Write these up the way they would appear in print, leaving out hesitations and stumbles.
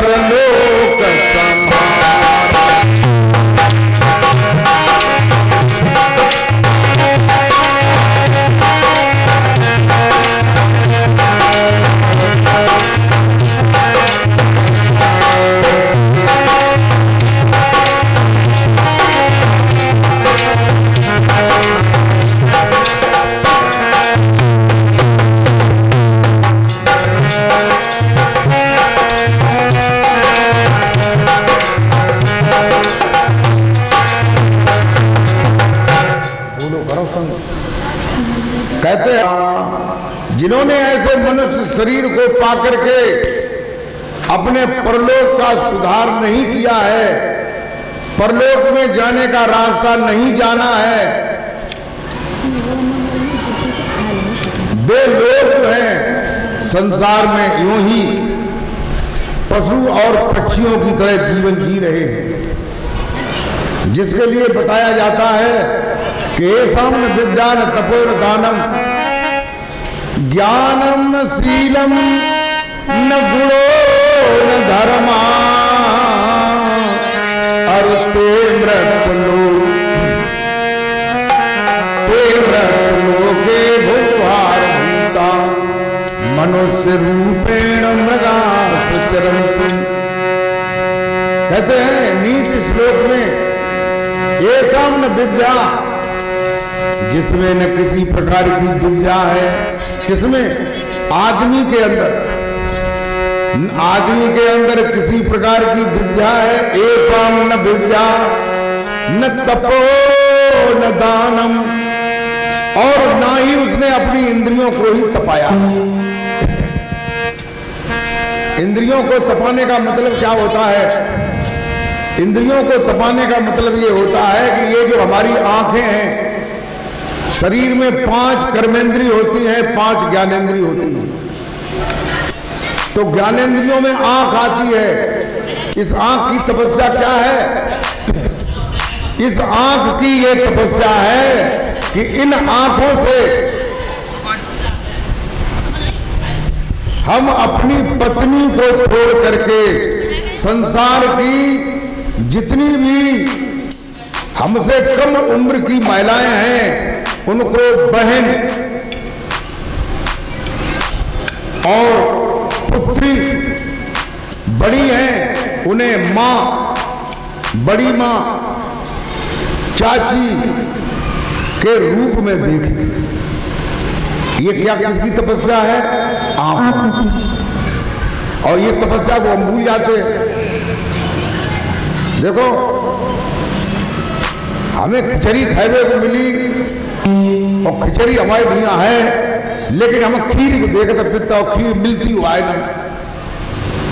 परलोक संभारा। कहते हैं जिन्होंने ऐसे मनुष्य शरीर को पाकर के अपने परलोक का सुधार नहीं किया है, परलोक में जाने का रास्ता नहीं जाना है, वे लोग जो हैं संसार में यूं ही पशु और पक्षियों की तरह जीवन जी रहे हैं। जिसके लिए बताया जाता है कि सामने विद्यान तपोर दानम ज्ञानम न शीलम न गुणो न धर्मा अरुते मृतलोके भूभार भूता मनुष्य रूपेण मृगा प्रचरन्तु। कहते हैं नीति श्लोक में ये सामने विद्या जिसमें न किसी प्रकार की विद्या है, किसमें आदमी के अंदर किसी प्रकार की विद्या है। एवं न विद्या न तपो न दानम, और ना ही उसने अपनी इंद्रियों को ही तपाया। इंद्रियों को तपाने का मतलब क्या होता है? इंद्रियों को तपाने का मतलब ये होता है कि ये जो हमारी आंखें हैं, शरीर में 5 कर्मेंद्रिय होती हैं, 5 ज्ञानेंद्रिय होती हैं। तो ज्ञानेंद्रियों में आंख आती है। इस आंख की तपस्या क्या है? इस आंख की ये तपस्या है कि इन आंखों से हम अपनी पत्नी को छोड़ करके संसार की जितनी भी हमसे कम उम्र की महिलाएं हैं उनको बहन और पुत्री, बड़ी हैं उन्हें मां, बड़ी मां, चाची के रूप में देखें। ये क्या किसकी तपस्या है? आंखों। और ये तपस्या को हम भूल जाते हैं। देखो हमें खिचड़ी खाने को मिली और खिचड़ी हमारे यहाँ है, लेकिन हम खीर को देखते पिता और खीर मिलती हुआ है नहीं।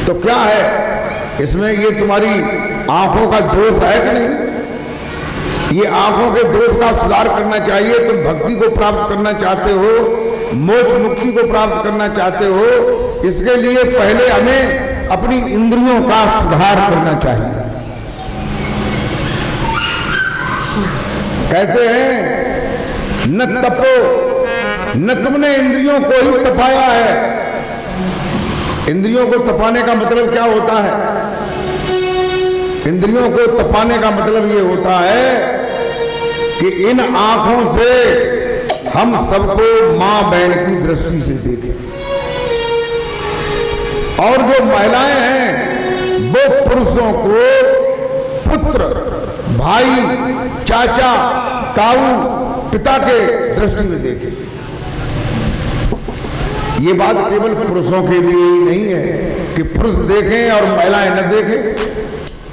तो क्या है इसमें? ये तुम्हारी आंखों का दोष है कि नहीं? ये आंखों के दोष का सुधार करना चाहिए। तुम भक्ति को प्राप्त करना चाहते हो, मोक्ष मुक्ति को प्राप्त करना चाहते हो, इसके लिए पहले हमें अपनी इंद्रियों का सुधार करना चाहिए। कहते हैं न तपो, न तुमने इंद्रियों को ही तपाया है। इंद्रियों को तपाने का मतलब क्या होता है? इंद्रियों को तपाने का मतलब ये होता है कि इन आंखों से हम सबको मां बहन की दृष्टि से देखें। और जो महिलाएं हैं वो पुरुषों को पुत्र, भाई, चाचा, ताऊ, पिता के दृष्टि में देखें। ये बात केवल पुरुषों के लिए ही नहीं है कि पुरुष देखें और महिलाएं न देखें।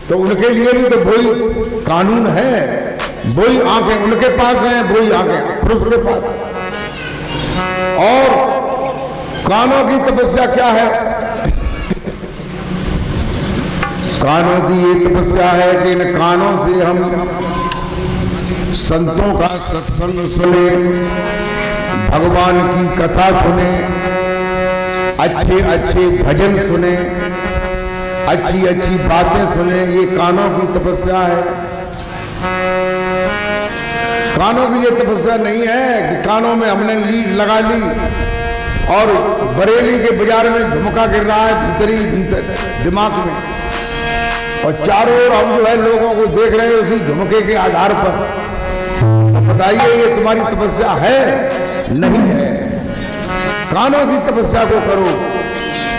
तो उनके लिए भी तो वही कानून है, वही आंखें उनके पास हैं, वही आंखें पुरुष के पास। और कानों की तपस्या क्या है? कानों की ये तपस्या है कि इन कानों से हम संतों का सत्संग सुने, भगवान की कथा सुने, अच्छे अच्छे भजन सुने, अच्छी अच्छी बातें सुने। ये कानों की तपस्या है। कानों की ये तपस्या नहीं है कि कानों में हमने लीड लगा ली और बरेली के बाजार में झुमका गिर रहा है भीतर दिमाग में, और चारों ओर हम जो है लोगों को देख रहे हैं उसी झुमके के आधार पर। तो बताइए ये तुम्हारी तपस्या है? नहीं है। कानों की तपस्या को करो,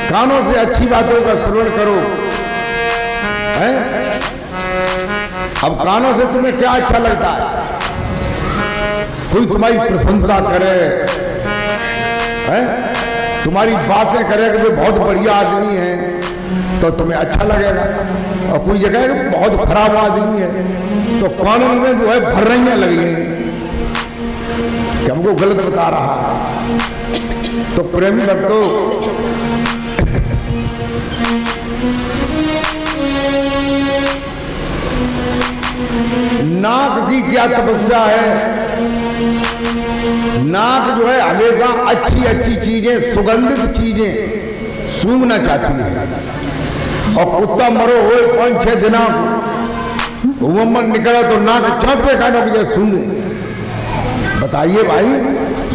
कानों से अच्छी बातों का श्रवण करो। है? अब कानों से तुम्हें क्या अच्छा लगता है? कोई तुम्हारी प्रशंसा करे, है? तुम्हारी बातें करे कि वे बहुत बढ़िया आदमी है, तो तुम्हें अच्छा लगेगा। और कोई जगह बहुत खराब आदमी है, तो कानों में जो है भर्रइयां लगी हैं कि हमको गलत बता रहा है। तो प्रेमी भक्तों, नाक की क्या तपस्या है? नाक जो है हमेशा अच्छी अच्छी चीजें, सुगंधित चीजें सूंघना चाहती है। और कुत्ता मरो हो 5-6 दिना उमन निकला तो नाक चाहते खाने की जगह सूंघे। बताइए भाई,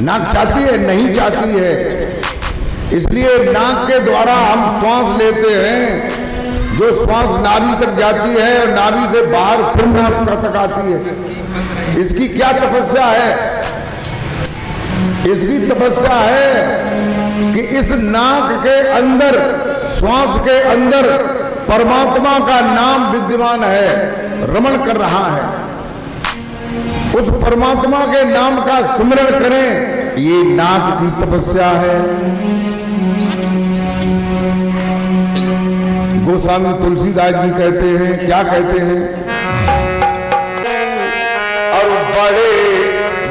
नाक चाहती है? नहीं चाहती है। इसलिए नाक के द्वारा हम श्वास लेते हैं, जो श्वास नाभि तक जाती है और नाभि से बाहर फिर नासिका तक आती है। इसकी क्या तपस्या है? इसकी तपस्या है कि इस नाक के अंदर, श्वास के अंदर परमात्मा का नाम विद्यमान है, रमण कर रहा है। उस परमात्मा के नाम का सुमिरन करें, ये नाक की तपस्या है। गोस्वामी तुलसीदास जी कहते हैं, क्या कहते हैं? और बड़े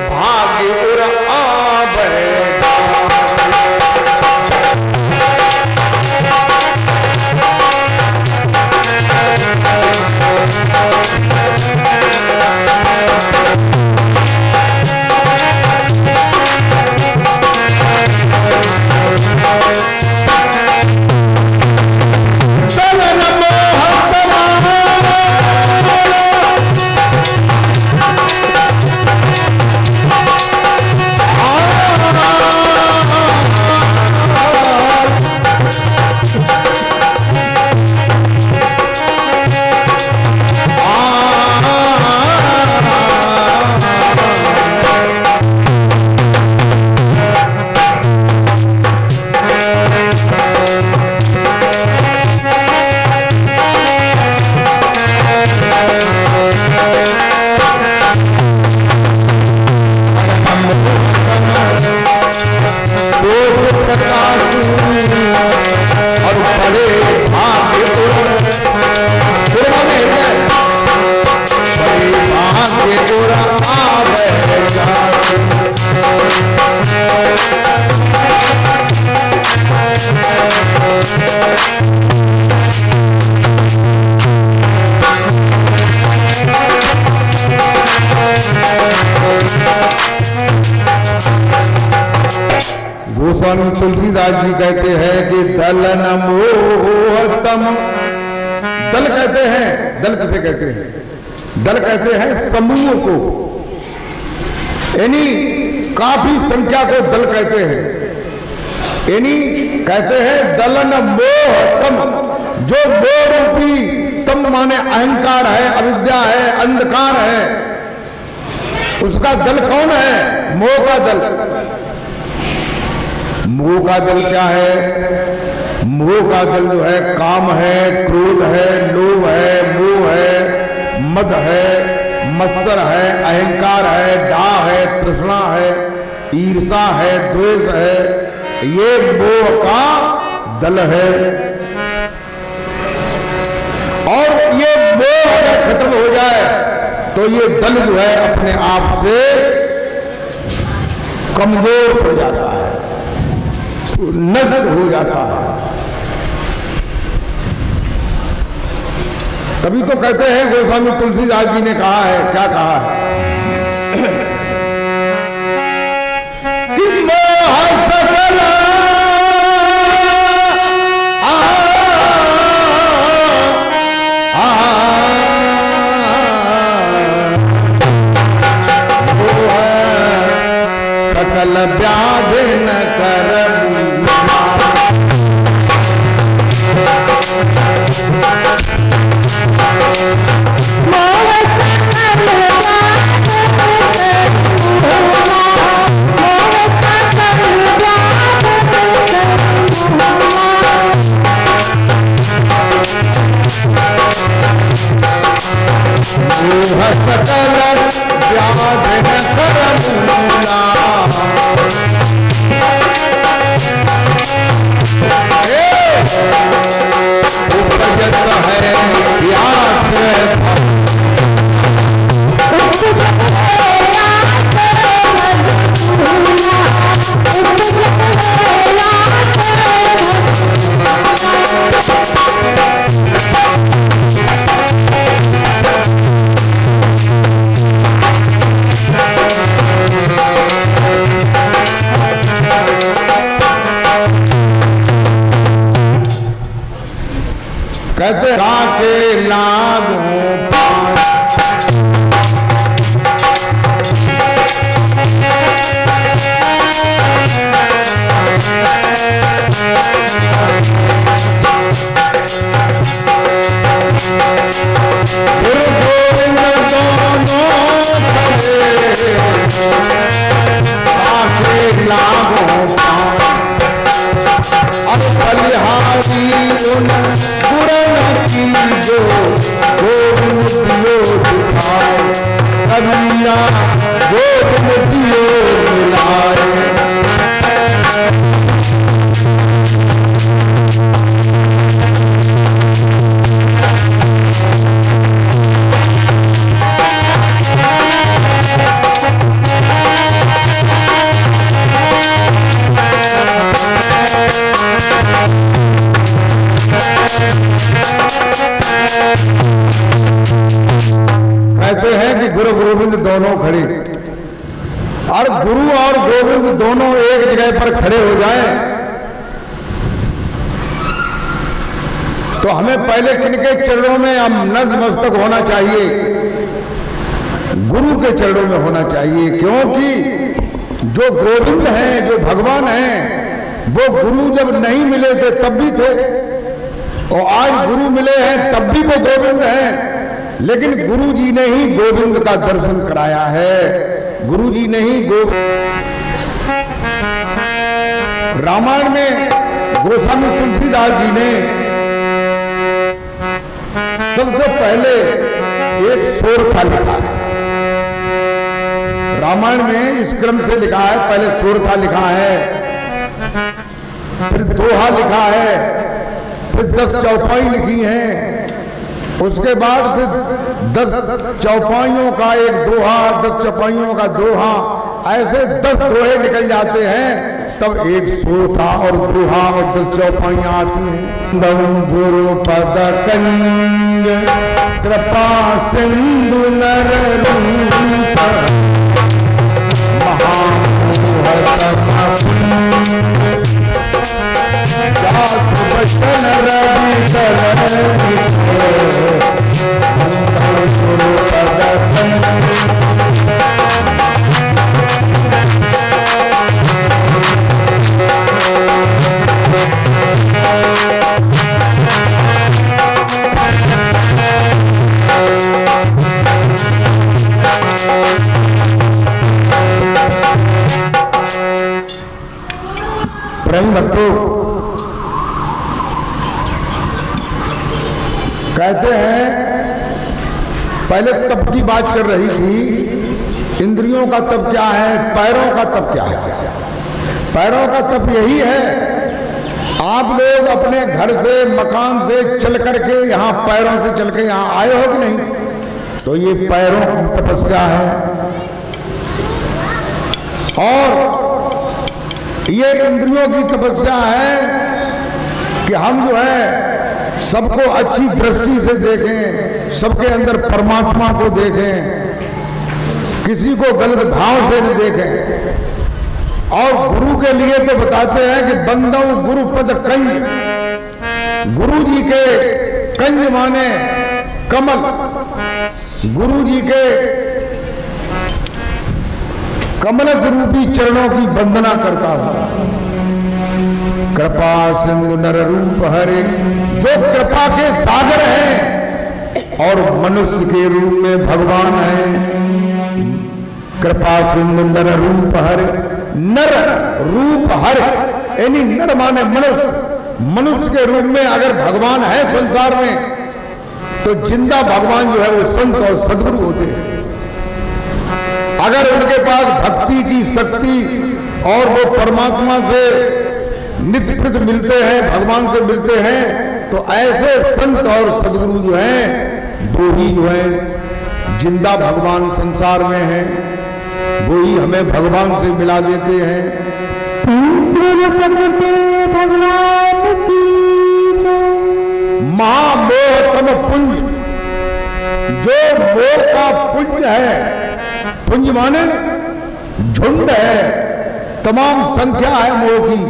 भाग्य उर आवे गोस्वामी तुलसीदास जी कहते हैं कि दलन मोहतम, दल कहते हैं, दल किसे कहते हैं? दल कहते हैं समूह को, यानी काफी संख्या को दल कहते हैं। यानी कहते हैं दलन मोहतम, जो मोह रूपी तम माने अहंकार है, अविद्या है, अंधकार है, उसका दल कौन है? मोह का दल। मोह का दल क्या है? मोह का दल जो है काम है, क्रोध है, लोभ है, मोह है, मद है, मत्सर है, अहंकार है, डाह है, तृष्णा है, ईर्षा है, द्वेष है। ये मोह का दल है। और ये मोह अगर खत्म हो जाए तो ये दल जो है अपने आप से कमजोर हो जाता है, नष्ट हो जाता है। तभी तो कहते हैं, गोस्वामी तुलसीदास जी ने कहा है, क्या कहा है कि मोह सकल सकल व्याधि न कर सकल व्याधि न करमूला। उपजत है व्यास कहते राके लागू पास गुरु गोविंद दोनों खड़े राके लागू पास अब बलिहारी उन गुरन की जो गोद दिखाए कबिया गोद मिलाए। कहते हैं कि गुरु गोविंद दोनों खड़े, और गुरु और गोविंद दोनों एक जगह पर खड़े हो जाएं तो हमें पहले किनके चरणों में हम नतमस्तक होना चाहिए? गुरु के चरणों में होना चाहिए, क्योंकि जो गोविंद हैं, जो भगवान हैं, वो गुरु जब नहीं मिले थे तब भी थे, और आज गुरु मिले हैं तब भी वो गोविंद हैं। लेकिन गुरु जी ने ही गोविंद का दर्शन कराया है, गुरु जी ने ही रामायण में गोस्वामी तुलसीदास जी ने सबसे पहले एक सोरठा लिखा है। रामायण में इस क्रम से लिखा है, पहले सोरठा लिखा है, फिर दोहा लिखा है, फिर 10 चौपाई लिखी हैं, उसके बाद फिर 10 चौपाइयों का एक दोहा, 10 चौपाइयों का दोहा, ऐसे 10 दोहे निकल जाते हैं, तब एक सोठा और दोहा और 10 चौपाइयां आती हैं। गुरु पद कंज कृपा सिंधु नर रूप प्रेम भक्तों, कहते हैं पहले तप की बात चल रही थी। इंद्रियों का तप क्या है, पैरों का तप क्या है? पैरों का तप यही है, आप लोग अपने घर से, मकान से चल करके यहाँ, पैरों से चल के यहाँ आए हो कि नहीं? तो ये पैरों की तपस्या है। और ये इंद्रियों की तपस्या है कि हम जो है सबको अच्छी दृष्टि से देखें, सबके अंदर परमात्मा को देखें, किसी को गलत भाव से न देखें। और गुरु के लिए तो बताते हैं कि बंदौ गुरु पद कंज, गुरु जी के कंज माने कमल, गुरु जी के कमलस रूपी चरणों की वंदना करता हूं। कृपा सिंधु नर रूप हरे, जो कृपा के सागर हैं और मनुष्य के रूप में भगवान हैं। कृपा सिंधु नर रूप हरे, नर रूप हरे यानी नर माने मनुष्य, मनुष्य के रूप में अगर भगवान है संसार में, तो तो जिंदा भगवान जो है वो संत और सदगुरु होते हैं। अगर उनके पास भक्ति की शक्ति और वो परमात्मा से नित्य प्रति मिलते हैं, भगवान से मिलते हैं, तो ऐसे संत और सदगुरु जो हैं वो ही जो है जिंदा भगवान संसार में हैं, वो ही हमें भगवान से मिला देते हैं। भगवान की महामोहतम पुंज, जो मोह का पुंज है, पुंज माने झुंड है, तमाम संख्या है मोह की।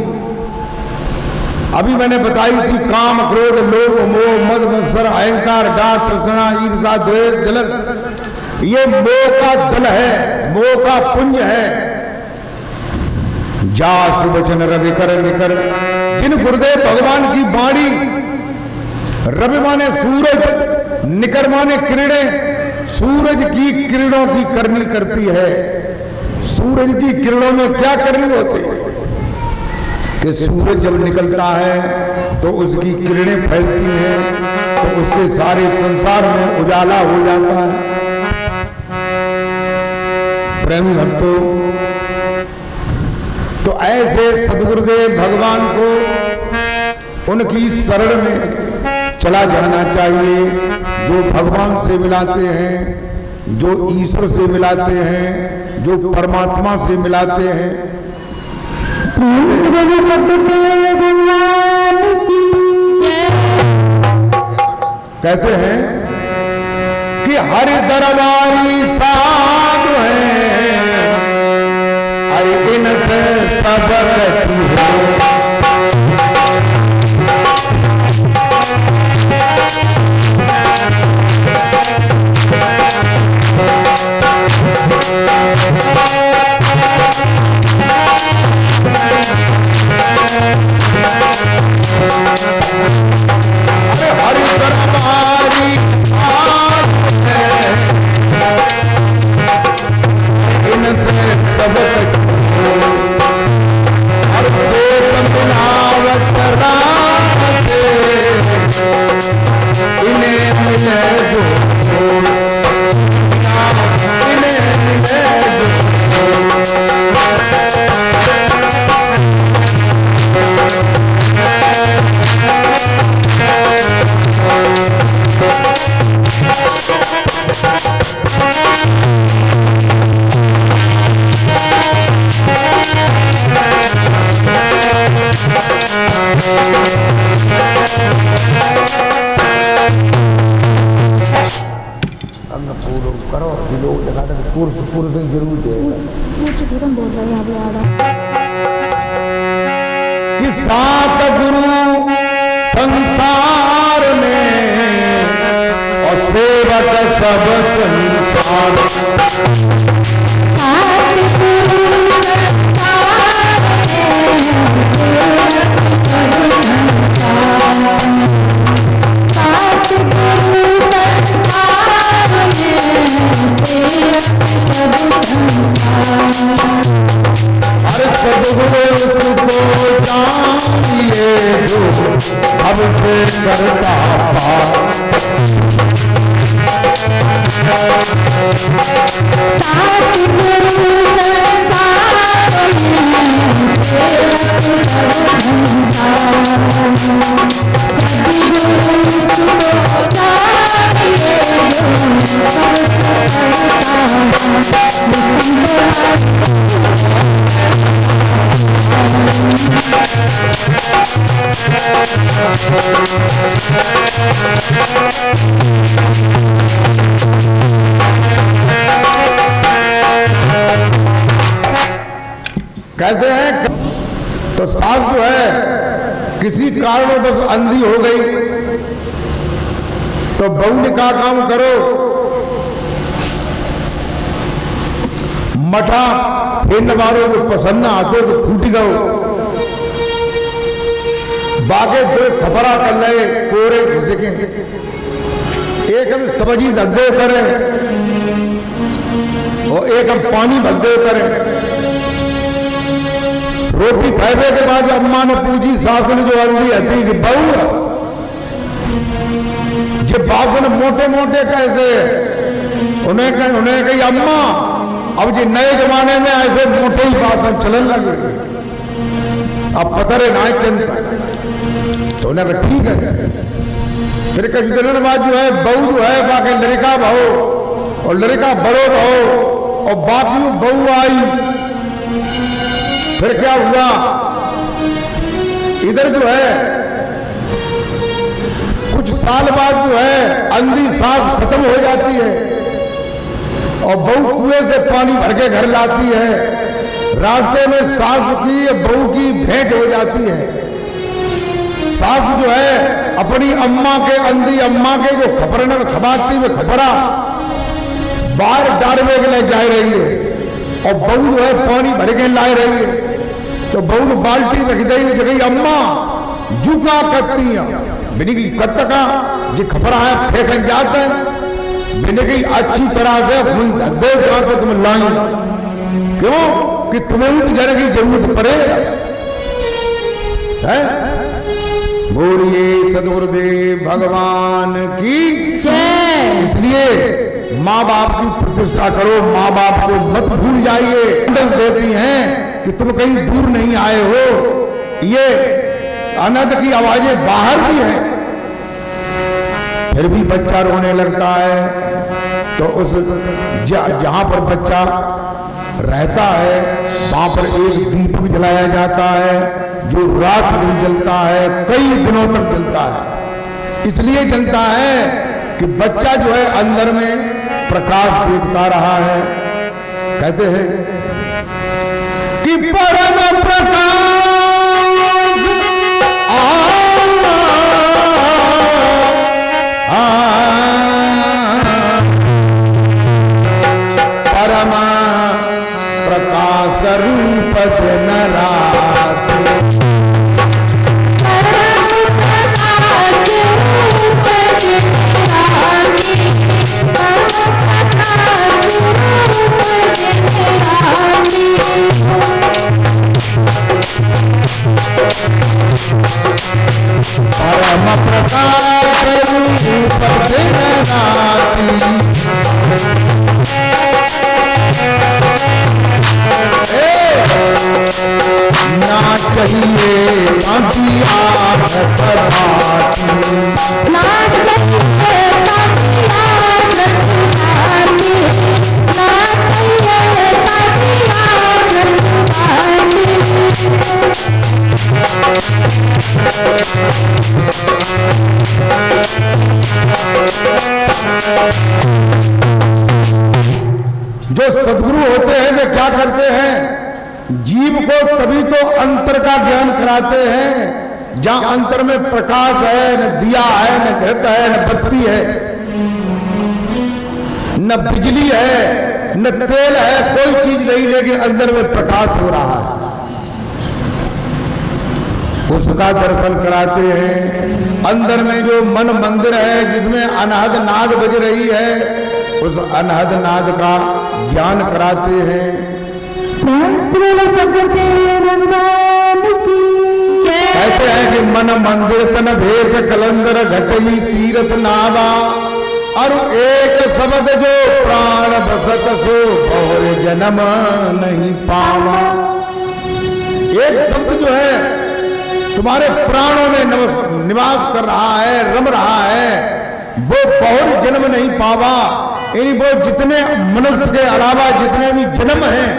अभी मैंने बताई थी काम, क्रोध, लोभ, मोह, मद, मत्सर, अहंकार, डाह, तृष्णा, ईर्षा, द्वेष, जलन, ये मोह का दल है, मोह का पुंज है। जा सुवचन रवि कर निकर, जिन गुरुदेव भगवान की वाणी, रवि माने सूरज, निकर माने किरणें, सूरज की किरणों की करनी करती है। सूरज की किरणों में क्या करनी होती है कि सूरज जब निकलता है तो उसकी किरणें फैलती हैं, तो उससे सारे संसार में उजाला हो जाता है। प्रेमी भक्तों, तो ऐसे सद्गुरुदेव भगवान को उनकी शरण में चला जाना चाहिए, जो भगवान से मिलाते हैं, जो ईश्वर से मिलाते हैं, जो परमात्मा से मिलाते हैं। कहते हैं कि हरि दरबारी साधु है, इनसे सबक है। हरि दरबारी इनसे सबक पूरे दिन जरूर कि सात गुरु संसार में और सेवक सब संसार। अरे सद्गुरु को जानिए जो हमसे करता कहते हैं तो सास जो है किसी कारण बस अंधी हो गई तो बहू ने कहा काम करो, मठा फेरने वालों को पसंद ना आते तो फूट गओ, बागे दो खबरा कर ले कोरे घिसके, एक हम सब्जी धंधे करें और एक हम पानी धंधे करें। रोटी खाने के बाद अम्मा ने पूछी सास ने जो अंधी हती कि बहू जो बासन मोटे मोटे कैसे, उन्हें कही अम्मा अब जी नए जमाने में ऐसे मोटे ही बासन चलन लगे, अब पतरे ना चिंता। तो उन्हें कहा ठीक है। फिर कुछ दिनों बाद जो है बहू जो है बाकी लड़का भाओ और लड़का बड़ो रहो और बाकी बहू आई। फिर क्या हुआ, इधर जो है कुछ साल बाद जो है अंधी सांस खत्म हो जाती है और बहू कुएं से पानी भर के घर लाती है। रास्ते में सास की बहू की भेंट हो जाती है। सास जो है अपनी अम्मा के, अंधी अम्मा के जो खपरने में खबाती में खपरा बाहर डालने के लिए जा रही है और बहू जो है पानी भर के ला रही है। तो बहू ने बाल्टी रख दी, जगह अम्मा जुका करती बिनी की कत्त का जो खपरा है फेंकन जाता है, बिनी की अच्छी तरह से हुई दे पे तुम लाई, क्यों कि तुम्हें उस जगह की जरूरत पड़े है। बोलिए सदगुरुदेव भगवान की जय। इसलिए माँ बाप की प्रतिष्ठा करो, माँ बाप को मत भूल जाइए। देती हैं कि तुम कहीं दूर नहीं आए हो, ये आनंद की आवाजें बाहर भी हैं। फिर भी बच्चा रोने लगता है तो उस जहां पर बच्चा रहता है वहां पर एक दीप भी जलाया जाता है जो रात दिन जलता है, कई दिनों तक जलता है। इसलिए जलता है कि बच्चा जो है अंदर में प्रकाश देखता रहा है। कहते हैं कि परम प्रकाश परम प्रकाश रूप परम प्रकाश ना चाहिए जो सद्गुरु होते हैं वे क्या करते हैं, जीव को तभी तो अंतर का ज्ञान कराते हैं जहां अंतर में प्रकाश है, न दिया है, न घृत है, न बत्ती है, न बिजली है, न तेल है, कोई चीज नहीं, लेकिन अंदर में प्रकाश हो रहा है। उसका दर्शन कराते हैं। अंदर में जो मन मंदिर है जिसमें अनहद नाद बज रही है, उस अनहद नाद का ज्ञान कराते हैं। कहते हैं कि मन मंदिर तन भेद कलंदर घटई तीरथ नावा, और एक शब्द जो प्राण बसत सो और जन्म नहीं पावा। एक शब्द जो है तुम्हारे प्राणों में निवास कर रहा है, रम रहा है, वो बहुत जन्म नहीं पावा। यानी वो जितने मनुष्य के अलावा जितने भी जन्म हैं,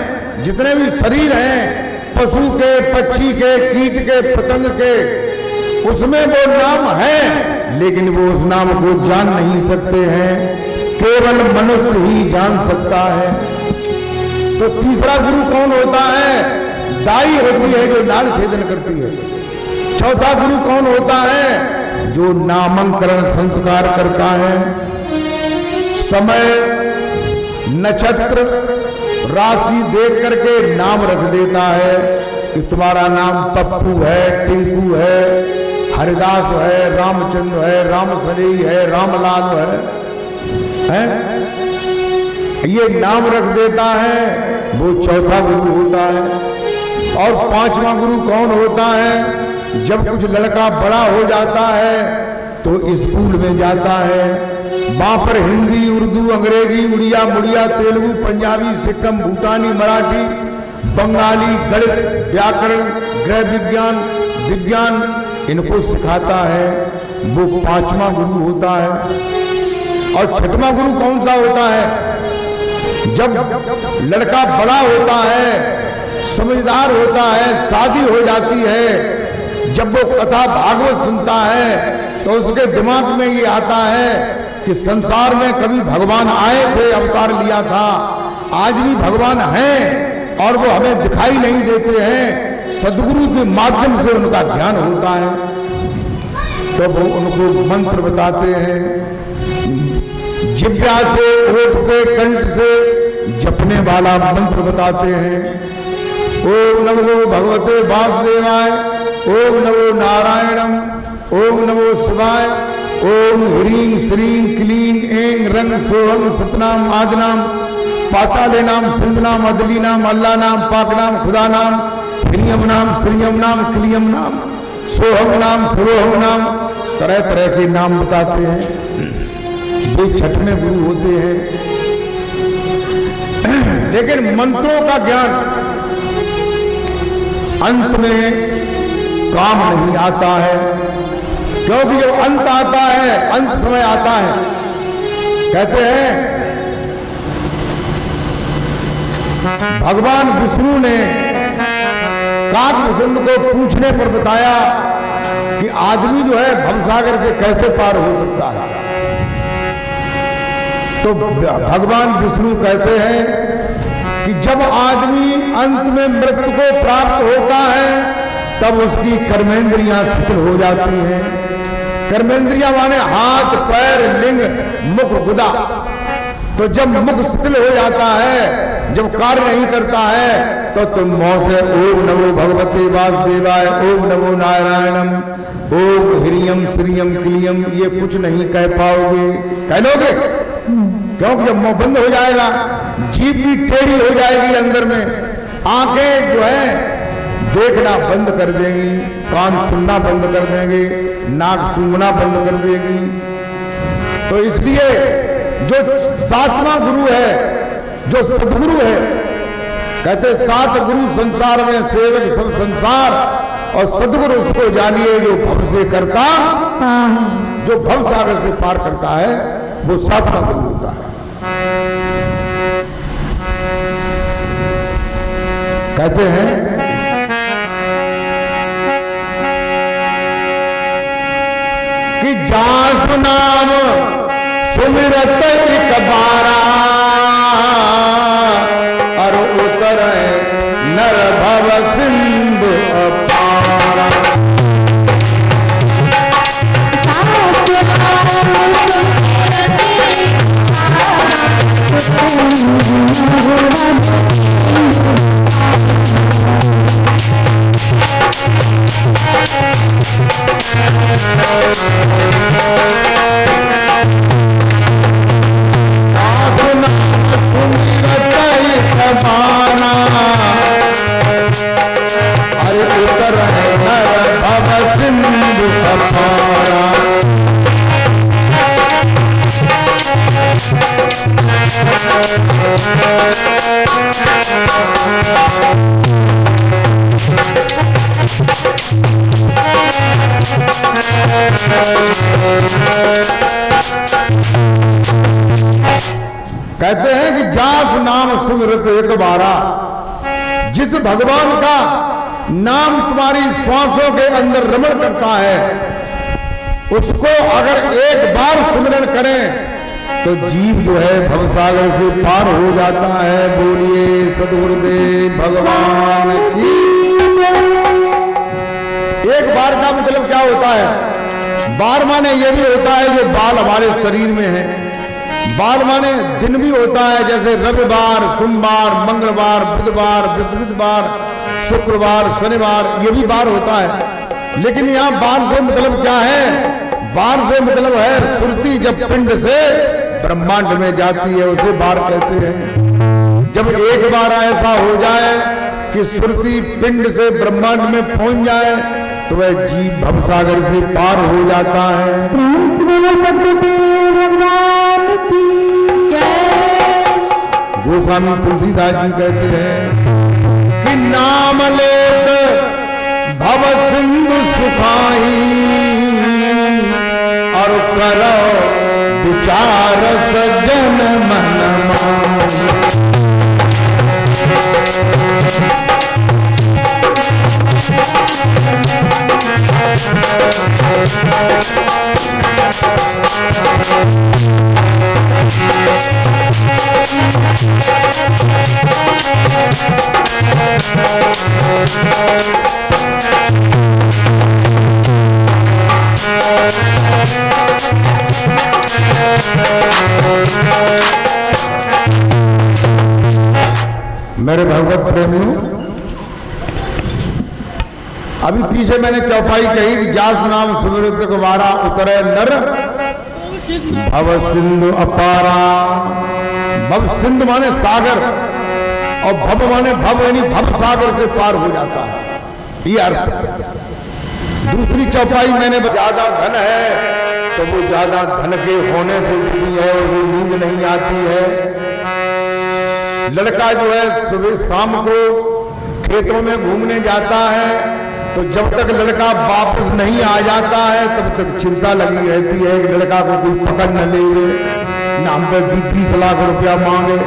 जितने भी शरीर हैं, पशु के, पक्षी के, कीट के, पतंग के, उसमें वो नाम है, लेकिन वो उस नाम को जान नहीं सकते हैं, केवल मनुष्य ही जान सकता है। तो तीसरा गुरु कौन होता है? दाई होती है जो नाल छेदन करती है। चौथा गुरु कौन होता है? जो नामकरण संस्कार करता है, समय नक्षत्र राशि देख करके नाम रख देता है कि तुम्हारा नाम पप्पू है, टिंकू है, हरिदास है, रामचंद्र है, रामसरी है, रामलाल है? ये नाम रख देता है, वो चौथा गुरु होता है। और पांचवा गुरु कौन होता है? जब कुछ लड़का बड़ा हो जाता है तो स्कूल में जाता है, वहां पर हिंदी, उर्दू, अंग्रेजी, उड़िया, मुड़िया, तेलुगु, पंजाबी, सिक्कम, भूटानी, मराठी, बंगाली, गणित, व्याकरण, गृह विज्ञान, विज्ञान इनको सिखाता है। वो 5वां गुरु होता है। और 6वां गुरु कौन सा होता है? जब लड़का बड़ा होता है, समझदार होता है, शादी हो जाती है, जब वो कथा भागवत सुनता है तो उसके दिमाग में ये आता है कि संसार में कभी भगवान आए थे, अवतार लिया था, आज भी भगवान हैं और वो हमें दिखाई नहीं देते हैं, सदगुरु के माध्यम से उनका ध्यान होता है। तो वो उनको मंत्र बताते हैं, जिह्वा से, ओठ से, कंठ से जपने वाला मंत्र बताते हैं। ओम नमो भगवते वासुदेवाय, ओम नमो नारायणम, ओम नमो शिवाय, ओम ह्रीं श्रीं क्लीं ऐं रं सोहं सतनाम आदनाम पाताले नाम सिंधनाम अदली नाम अल्लाह नाम पाक नाम खुदा नाम ह्रीयम नाम श्रीयम नाम क्लियम नाम सोहम नाम सरोहम नाम, तरह तरह के नाम बताते हैं। ये 6वें गुरु होते हैं। लेकिन मंत्रों का ज्ञान अंत में काम नहीं आता है, क्योंकि जब अंत आता है, अंत समय आता है, कहते हैं भगवान विष्णु ने काकभूषण को पूछने पर बताया कि आदमी जो है भवसागर से कैसे पार हो सकता है। तो भगवान विष्णु कहते हैं कि जब आदमी अंत में मृत्यु को प्राप्त होता है तब उसकी कर्मेंद्रियां शिथिल हो जाती हैं। कर्मेंद्रियां माने हाथ, पैर, लिंग, मुख, गुदा। तो जब मुख शिथिल हो जाता है, जब कार्य नहीं करता है, तो तुम मुंह से ओम नमो भगवते वासुदेवाय, ओम नमो नारायणम, ओम ह्रीयम श्रीयम क्लियम ये कुछ नहीं कह पाओगे। कह लोगे? क्योंकि जब मुंह बंद हो जाएगा, जीभ भी टेढ़ी हो जाएगी अंदर में, आंखें जो है देखना बंद कर देंगी, कान सुनना बंद कर देंगे, नाक सूंघना बंद कर देगी। तो इसलिए जो 7वां गुरु है, जो सदगुरु है, कहते 7 गुरु संसार में सेवक सब संसार, और सदगुरु उसको जानिए जो भव से करता, जो भव सागर से पार करता है, वो 7वां गुरु होता है। कहते हैं कि जासु नाम सुमिरत एक बारा, और उतर नर भव सिंधु अपारा। अरे उतर नर भव सिंधु अपारा। कहते हैं कि जाप नाम सुमिरत एक बारा, जिस भगवान का नाम तुम्हारी श्वासों के अंदर रमण करता है, उसको अगर एक बार सुमिरन करें तो जीव जो है भवसागर से पार हो जाता है। बोलिए सद्गुरुदेव भगवान की। एक बार का मतलब क्या होता है? बार माने ये भी होता है जो बाल हमारे शरीर में है। बार माने दिन भी होता है, जैसे रविवार, सोमवार, मंगलवार, बुधवार, बृहस्पतिवार, शुक्रवार, शनिवार, ये भी बार होता है। लेकिन यहाँ बार से मतलब क्या है? बार से मतलब है सुरती जब पिंड से ब्रह्मांड में जाती है, उसे बार कहते हैं। जब एक बार ऐसा हो जाए कि सुरती पिंड से ब्रह्मांड में पहुंच जाए तो वह जीव भवसागर से पार हो जाता है। प्रेम से बोलो सतगुरुदेव भगवान की जय। गोस्वामी तुलसीदास जी कहते हैं कि नाम लेत भव सिंधु सुखाई और करो विचार सज्जन मन माही। मेरे भगवत प्रेमियों, अभी पीछे मैंने चौपाई कही कि जास नाम सुमिरत कुमारा उतरे नर भव सिंधु अपारा। भव सिंधु माने सागर और भव माने भव, यानी भव सागर से पार हो जाता है, ये अर्थ। दूसरी चौपाई मैंने ज्यादा धन है तो वो ज्यादा धन के होने से दुखी है, उसे नींद नहीं आती है। लड़का जो है सुबह शाम को खेतों में घूमने जाता है तो जब तक लड़का वापस नहीं आ जाता है तब तक चिंता लगी रहती है कि लड़का को कोई पकड़ न ले, नाम पर 20 लाख रुपया मांगे।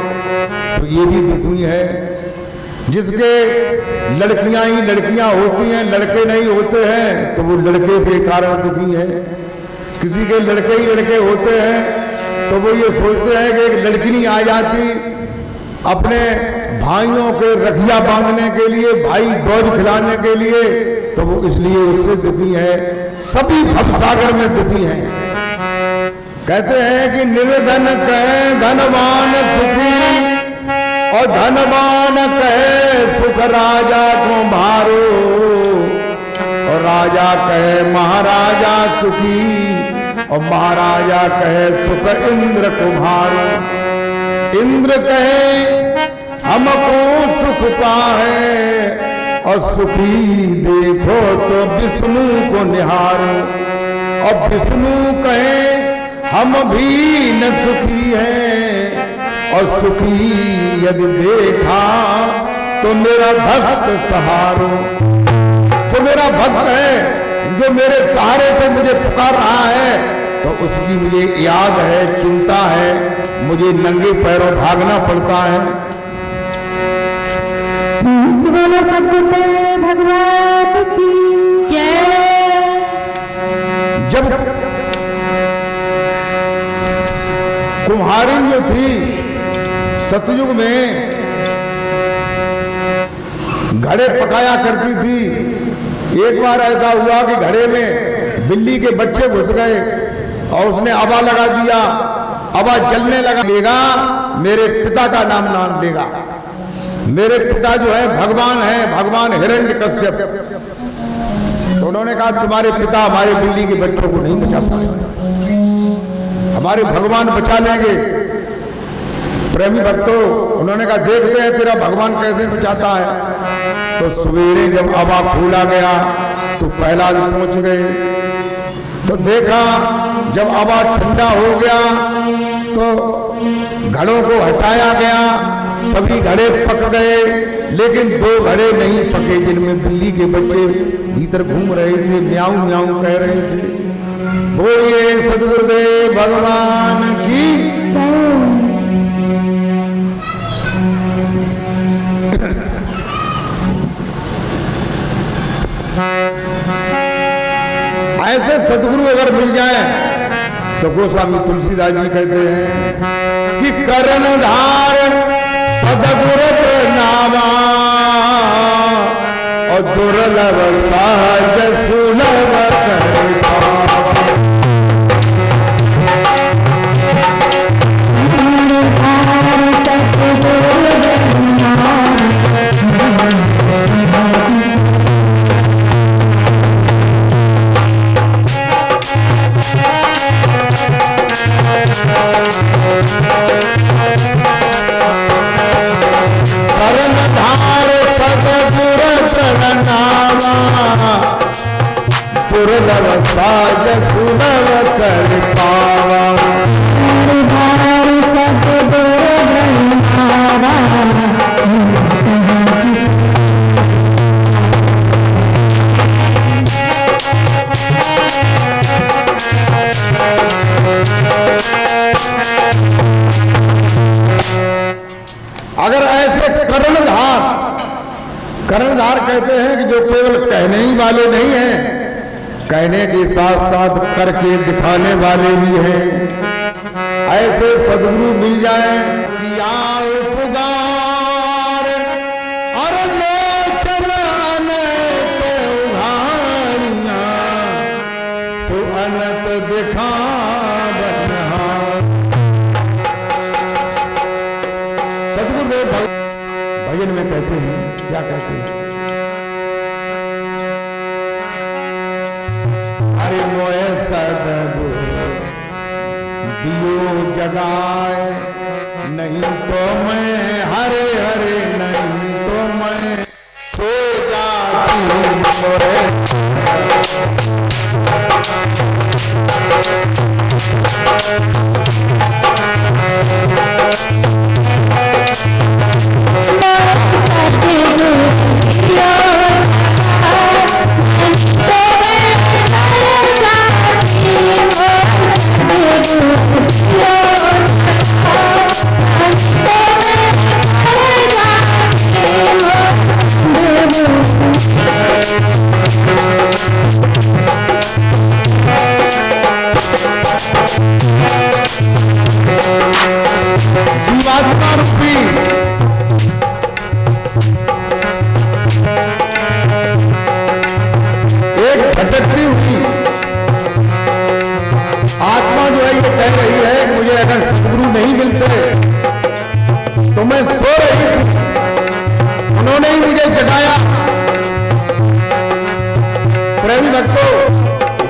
तो ये भी दुखी है। जिसके लड़कियां ही लड़कियां होती हैं, लड़के नहीं होते हैं, तो वो लड़के से कारण दुखी है। किसी के लड़के ही लड़के होते हैं तो वो ये सोचते हैं कि एक लड़की नहीं आ जाती अपने भाइयों के रखिया बांधने के लिए, भाई दूध खिलाने के लिए, तो वो इसलिए उससे दुखी है। सभी भवसागर में दुखी हैं। कहते हैं कि निर्धन कहे धनवान सुखी और धनवान कहे सुख राजा तुम्हारो और राजा कहे महाराजा सुखी और महाराजा कहे सुख इंद्र तुम्हारो। इंद्र कहे हमको सुख का है और सुखी देखो तो विष्णु को निहारो और विष्णु कहे हम भी न सुखी हैं और सुखी यदि देखा तो मेरा भक्त सहारो। जो मेरा भक्त है, जो मेरे सहारे से मुझे पुकार रहा है, तो उसकी मुझे याद है, चिंता है, मुझे नंगे पैरों भागना पड़ता है। बोलो सतगुरुदेव भगवान की जय। जब कुम्हारिन जो थी सतयुग में घड़े पकाया करती थी, एक बार ऐसा हुआ कि घड़े में बिल्ली के बच्चे घुस गए और उसने आवा लगा दिया, आवा जलने लगा। लेगा मेरे पिता का नाम लेगा। मेरे पिता जो है भगवान है, भगवान हिरण्यकश्यप। तो उन्होंने कहा तुम्हारे पिता हमारे बिल्ली के बच्चों को नहीं बचा पाए, हमारे भगवान बचा लेंगे। प्रेमी भक्तों, उन्होंने कहा देखते हैं तेरा भगवान कैसे बचाता है। तो सवेरे जब आवा खोला गया तो पहला दिन पहुंच गए, तो देखा जब आवा ठंडा हो गया तो घड़ों को हटाया गया, सभी घड़े पक गए, लेकिन 2 घड़े नहीं पके जिनमें बिल्ली के बच्चे भीतर घूम रहे थे, म्याऊं म्याऊं कह रहे थे। बोलिए सतगुरुदेव भगवान की ऐसे सदगुरु अगर मिल जाए तो गोस्वामी तुलसीदास जी कहते हैं कि करण धारण सदगुरु नामा और दुर्लभ सहज सुलभ रव साज सुरव कर पावा भार सब बलिहारा अगर ऐसे कर्णधार कहते हैं कि जो केवल कहने ही वाले नहीं हैं, कहने के साथ साथ करके दिखाने वाले भी हैं, ऐसे सद्गुरु मिल जाए कि आओ पुकार और लोचन अनंत उघाड़ियां सो अनंत दिखा सद्गुरुदेव भजन में कहते हैं, क्या कहते हैं? अरे मोए सद्गुरु दियो जगाए, नहीं तो मैं हरे हरे, नहीं तो मैं सो जाती मोरे जीवात्मा रूपी एक भटकती हुई आत्मा जो है ये कह रही है, मुझे अगर सद्गुरु नहीं मिलते तो मैं सो रही थी, उन्होंने ही मुझे जगाया। प्रेमी भक्तों,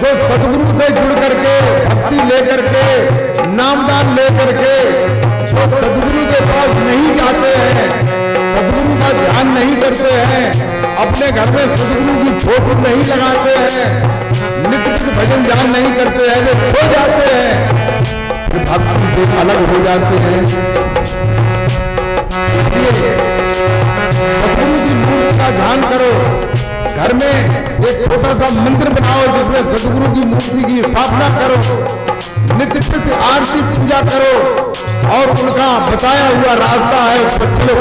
जो सद्गुरु से जुड़ करके भक्ति लेकर के नामदान लेकर के जो सद्गुरु के पास नहीं जाते हैं, सद्गुरु का ध्यान नहीं करते हैं, अपने घर में सद्गुरु की फोटो नहीं लगाते हैं, नित्य भजन ध्यान नहीं करते हैं, वे सो जाते हैं, भक्ति से अलग हो जाते हैं। इसलिए सद्गुरु की मूर्ति का ध्यान करो, घर में एक छोटा सा मंदिर बनाओ जिसमें सद्गुरु की मूर्ति की स्थापना करो, नित्य नित्य आरती पूजा करो और उनका बताया हुआ रास्ता है बच्चों,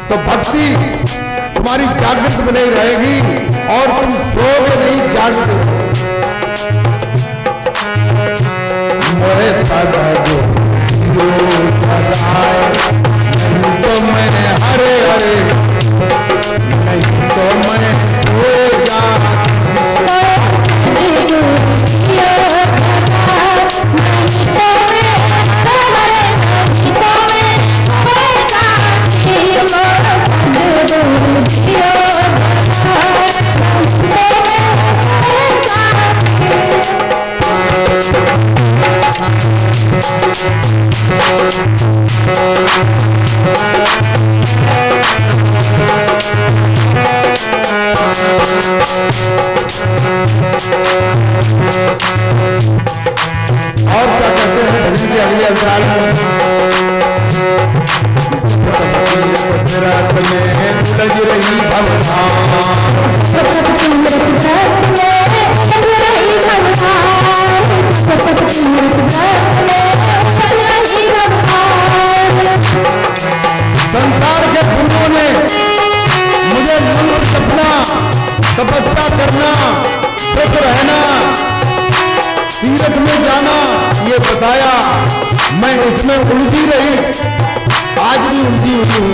तो भक्ति तुम्हारी जागृत बनी रहेगी और तुम सोओगे नहीं, जागृत। मोहे सद्गुरु तो मैं हरे हरे, नहीं तो मैं हो और क्या कहते हैं भजन के अगले अंतराल में, लग रही संसार के गुरुओं ने मुझे मंत्र जपना, तपस्या करना, व्रत रहना, तीर्थ में जाना ये बताया, मैं इसमें उलझी रही, आज भी उलझी हुई हूँ।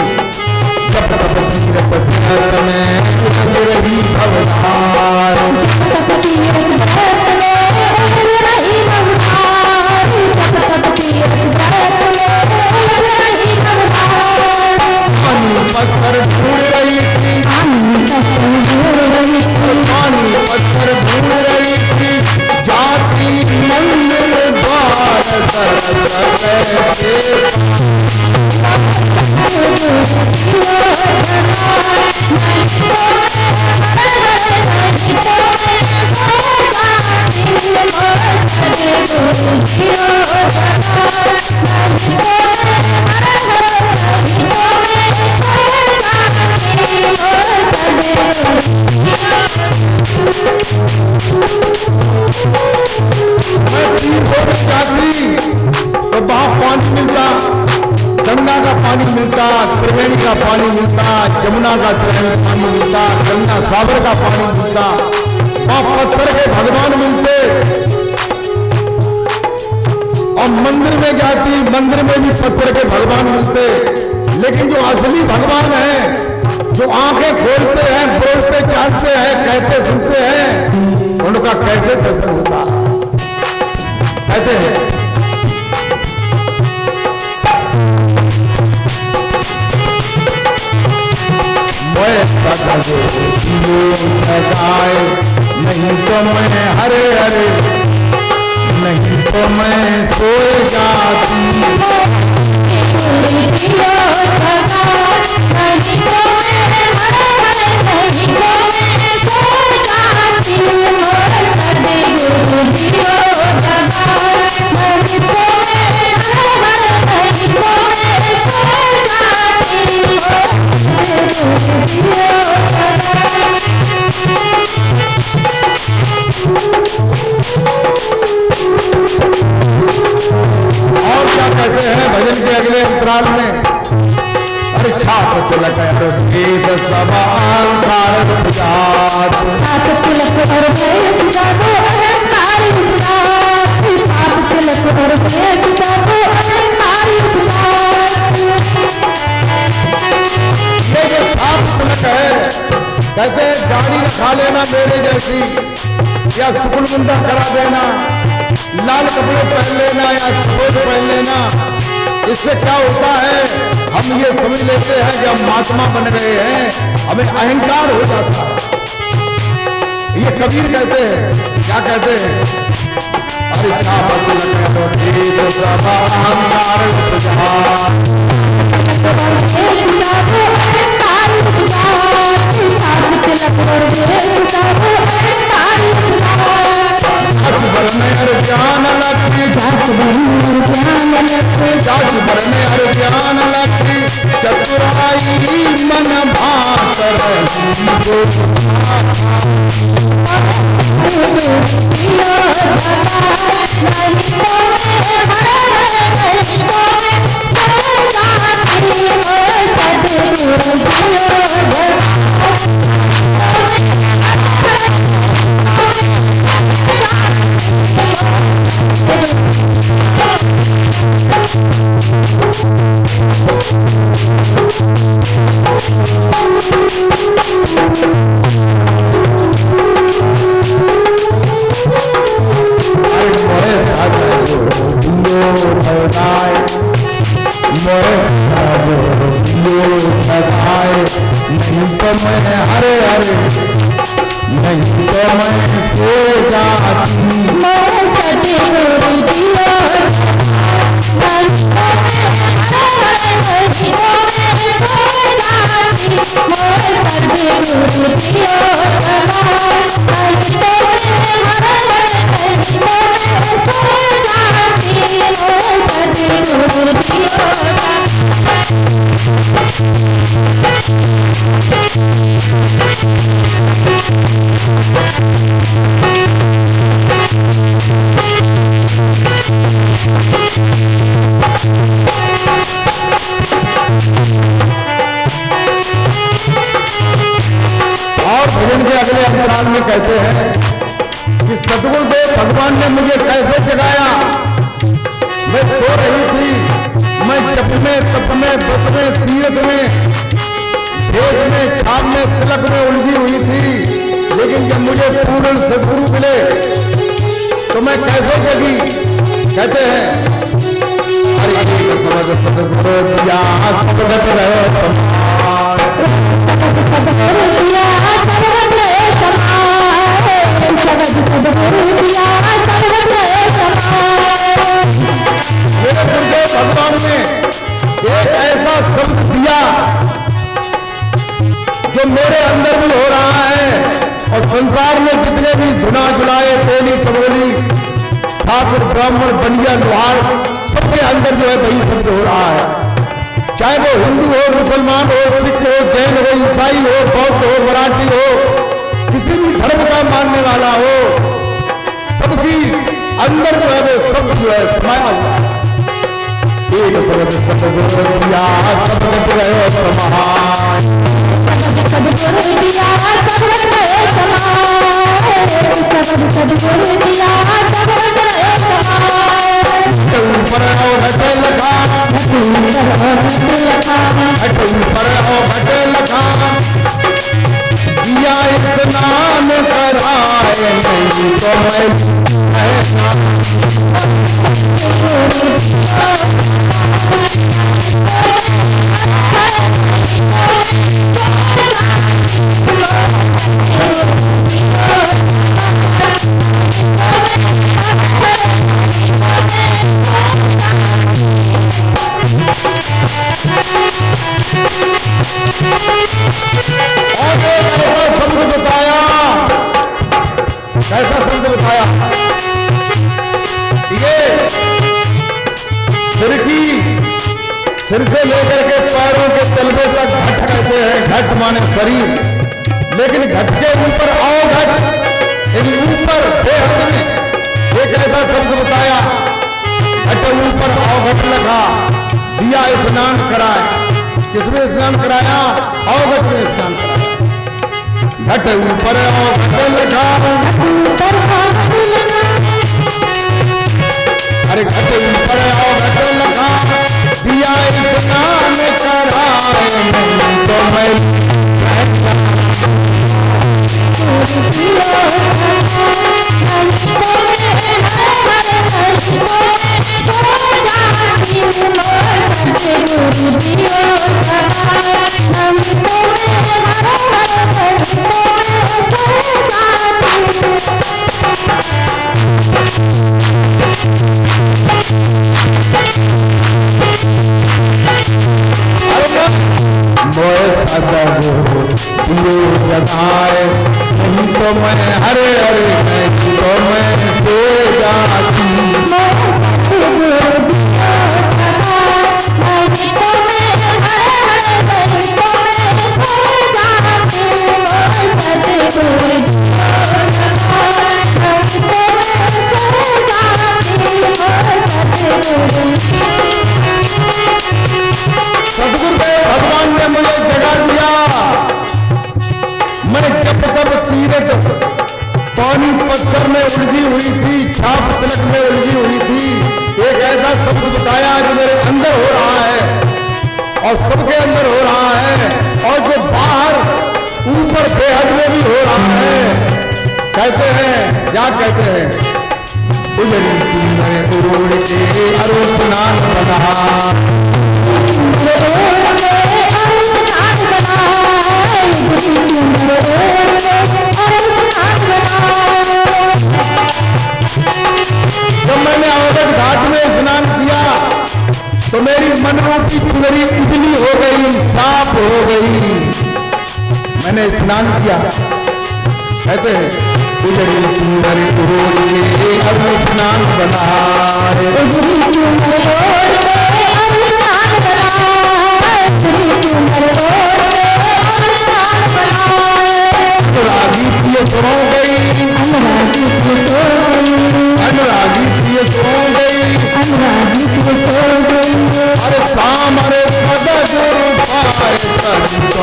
जब तक तीर्थ में रही अवतार, पत्थर ढूंढ रही थी, पानी पत्थर ढूंढ रही थी, जाती मंदिर द्वार तो वहां पानी मिलता, गंगा का पानी मिलता, त्रिवेणी का पानी मिलता, यमुना का पानी मिलता, गंगा सागर का पानी मिलता, वहां पत्थर के भगवान मिलते। और मंदिर में जाती, मंदिर में भी पत्थर के भगवान मिलते। लेकिन जो असली भगवान है, जो आंखें खोलते हैं, बोलते चाहते हैं, कहते सुनते हैं, उनका कैसे दर्शन होता? कैसे है? नहीं तो मैं हरे हरे, नहीं तो मैं सो जाती। और क्या कहते हैं भजन के अगले अंतराल में? अरे छाप तिलक भेद समांकार विचार, छाप तिलक और भेद जागो अहंकार विचार, छाप तिलक और भेद जागो अहंकार विचार। ये जो छाप तिलक है, कहते दाढ़ी रखा लेना मेरे जैसी, या सुकुल मुंडा करा देना, लाल कपड़े पहन लेना या सफेद पहन लेना, इससे क्या होता है? हम ये समझ लेते हैं कि हम महात्मा बन गए हैं, हमें अहंकार हो जाता है। ये कबीर कहते हैं, क्या कहते हैं? अरे छाप ज्ञान लक्ष्मी, जात भरने हर ज्ञान लक्ष्मी, चतुराई मन भाकर नहीं तो मैं हरे हरे, नहीं तो मैं सो जाती। और भजन के अगले अंतराल में कहते हैं कि सतगुरुदेव भगवान ने मुझे कैसे जगाया। मैं सो रही थी, मैं जप में, तप में, व्रत में, तीर्थ में, भेद में, छाप में, तिलक में उलझी हुई थी। लेकिन जब मुझे पूर्ण सदगुरु मिले तो मैं कैसे जगी? कहते हैं अरे समझ सदगुरु दिया सदगत रहे समाज, सदगुरु दिया सदगत रहे समाज, सदगुरु दिया सदगत रहे समाज। मेरे गुरुदेव भगवान ने एक ऐसा शब्द दिया जो मेरे अंदर भी हो रहा है और संसार में जितने भी धुना जुलाए तेली कबोली ठाकुर ब्राह्मण बनिया लोहार सबके अंदर जो है वही शब्द हो रहा है। चाहे वो हिंदू हो, मुसलमान हो, सिख हो, जैन हो, ईसाई हो, बौद्ध हो, मराठी हो, किसी भी धर्म का मानने वाला हो, सबकी अंदर जो है वो शब्द जो है समाया हुआ है। एक शब्द सतगुरु दिया शब्द रहे समाज, सतगुरु दिया शब्द रहे समाज, सतगुरु दिया शब्द रहे समाज। ऊपर हो घटे लखा, ऊपर हो घटे लखा, दिया स्नान कराए नहीं तो कैसा शब्द बताया। ये सिर से लेकर के पैरों के तलवे तक घट कहते हैं। घट माने शरीर, लेकिन घट के ऊपर अवघट, यानी ऊपर बेहद में एक ऐसा शब्द बताया। घट ऊपर अवघट लगा, दिया स्नान कराए। किसमें स्नान कराया? अवघट में स्नान कराया। घट ऊपर अवघट लगा, अरे घट ऊपर अवघट लगा, दिया स्नान कराए तो मैं लगाए तो मैं हरे हरे तो मैं दे जाती। सदगुरुदेव भगवान ने मुझे जगा दिया। मैं जब तब तीरथ पानी पत्थर में उलझी हुई थी, छाप तिलक में उलझी हुई थी। एक ऐसा शब्द बताया जो मेरे अंदर हो रहा है और सबके अंदर हो रहा है, और जो बाहर ऊपर बेहद में भी हो रहा है। कहते हैं, क्या कहते हैं? उजड़ी में उड़ के अरु स्नान बना, जब मैंने अवघट घाट में स्नान किया तो मेरी मनरूपी चुनरी उजली हो गई, साफ हो गई। मैंने स्नान किया। कहते हैं उजली चुनरी उड़ के अब स्नान बनाए, अनुरागी प्रिय सो गई, अनुरागी प्रिय सो गई, अरे शाम अरे सदा गुरु पाए तो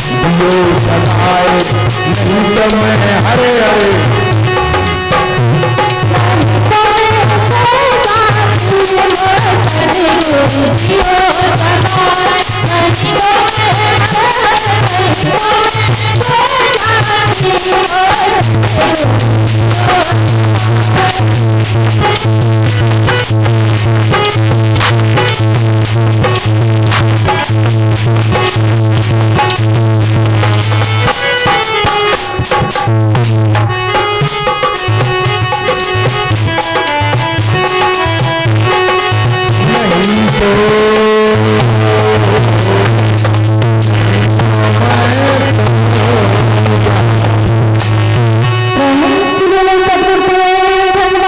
दियो जलाए नहीं तो मैं हरे हरे Thank you.